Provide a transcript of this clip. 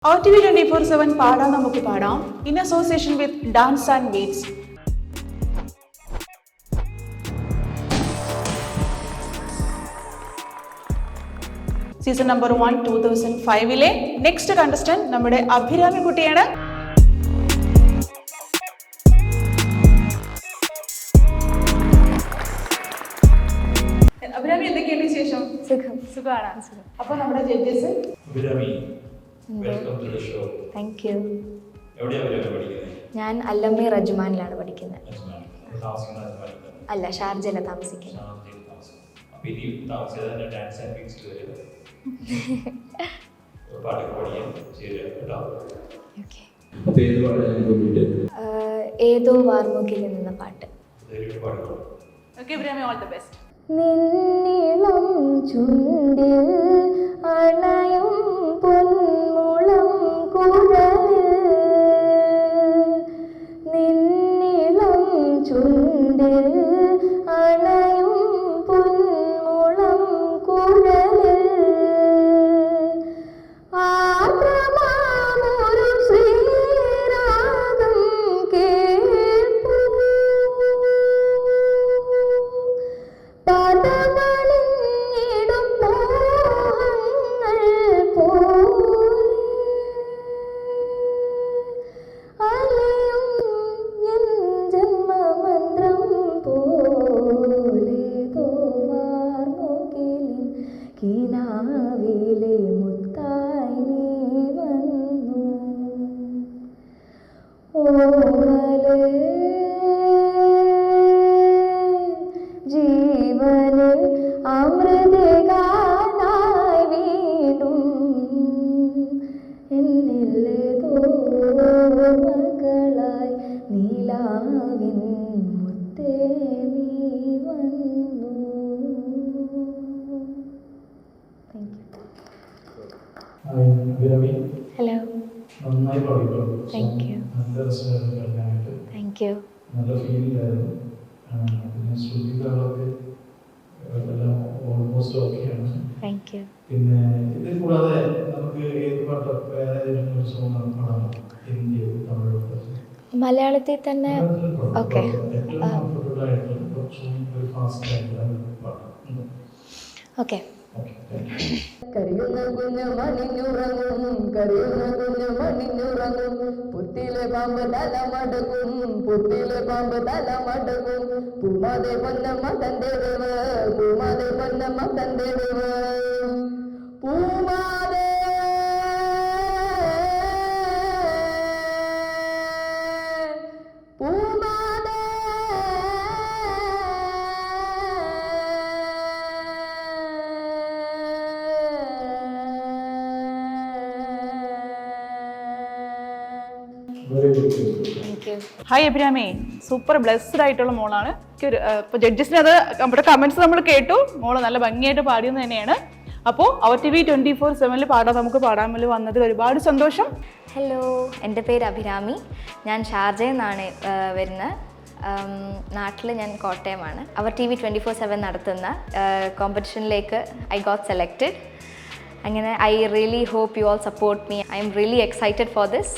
RTV 24/7 പാടാം നമുക്ക് പാടാം in association with Dance and Beats. Season number 1 2005-ലെ നെക്സ്റ്റ് കണ്ടസ്റ്റന്റ് നമ്മുടെ അഭിരാമി കുട്ടിയാണ്. അഭിരാമി, എന്തൊക്കെയാണ് വിശേഷം? സുഖമാണ്. അപ്പോൾ നമ്മുടെ judges Abhirami, welcome to the show. Thank you. എവിടെയാണ് അഭിരാമി പഠിക്കുന്നത്? ഞാൻ അല്ലമ്മി റജ്മാനിലാണ് പഠിക്കുന്നത്. അല്ല, ഷാർജയിലാണ് താമസിക്കുന്നത്. അപ്പോൾ ഇനി താമസിയാതെ ഡാൻസ് ആൻഡ് ബീറ്റ്സ് വരിക. പാട്ടൊക്കെ പഠിക്കാൻ ശരിയാ കേട്ടോ. ഓക്കെ. അപ്പോൾ ഏത് പാട്ടാണ് വേണ്ടിയിട്ട്? ഏതോ വാർമുകിൽ എന്ന പാട്ട്. Okay Abhirami, all the best. നിന്നിളം ചുണ്ടിൽ അണയും പൊന്മുളം കുഴലിൽ, നിന്നിളം ചുണ്ടിൽ അണയും പൊന്മുളം കുഴലിൽ, ആർദ്രമാമൊരു ശ്രീരാഗം കേൾപ്പൂ, പദങ്ങളിടും മോഹങ്ങൾ പോലെ അലയും എൻ ജന്മമന്ത്രം പോലെ, തോവാർമുകിലിൻ കിനാവിലെ മുത്തായി നീ വന്നു, ഓമലേ ജീവനിൽ അമൃതഗാനായി വീണ്ടും എന്നിലേതോ മകളായി നീലാവിൻ മുത്തേ നീ വന്നു. അഭിരാമി, ഹലോ. നന്നായി പാടിക്കോ. Thank you. നല്ല രസമായിരുന്നു കേൾക്കാനായിട്ട്. Thank you. നല്ല ഫീലിംഗായിരുന്നു. പിന്നെ ശ്രുതികളൊക്കെ എല്ലാം ഓൾമോസ്റ്റ് ഓക്കെയാണ്. Thank you. പിന്നെ ഇത് കൂടാതെ നമുക്ക് ഏത് പാട്ട് വേറെ ഏതെങ്കിലും ഒരു സോങ് പാടാമോ? ഹിന്ദി, തമിഴ്, മലയാളത്തിൽ തന്നെ. ഓക്കെ. ഏറ്റവും കംഫർട്ടബിൾ ആയിട്ടുള്ള കുറച്ചും ഒരു ഫാസ്റ്റ് ആയിട്ടുള്ള പാട്ട്. ഓക്കെ. കരയുന്ന കുഞ്ഞു മണിഞ്ഞുറങ്ങും, കരയുന്ന കുഞ്ഞു മണിഞ്ഞുറങ്ങും, പുത്തിലെ പാമ്പ് തല മടക്കും, പുത്തിലെ പാമ്പ് തല മടക്കും, പൂമാതെ പൊന്നമ്മ തന്റെ ദേവ്, പൂമാതെ പൊന്നമ്മ തന്റെ ദേവ്, പൂമാതെ പൂമാതെ thank you. Hi Abhirami, super blessed ആയിട്ടുള്ള മോളാണ്. ഇപ്പോൾ ജഡ്ജസിന് അത് നമ്മുടെ കമന്റ്സ് നമ്മൾ കേട്ടു. മോള് നല്ല ഭംഗിയായിട്ട് പാടിയെന്ന് തന്നെയാണ്. അപ്പോൾ RTV 24/7 പാടാൻ നമുക്ക് പാടാമല്ലോ വന്നതിൽ ഒരുപാട് സന്തോഷം. ഹലോ, എൻ്റെ പേര് അഭിരാമി. ഞാൻ ഷാർജയിൽ നിന്നാണ് വരുന്നത്. നാട്ടിൽ ഞാൻ കോട്ടയമാണ്. അവർ TV 24/7 നടത്തുന്ന കോമ്പറ്റീഷനിലേക്ക് ഐ ഗോട്ട് സെലക്റ്റഡ്. അങ്ങനെ I really hope you all support me. I'm really excited for this.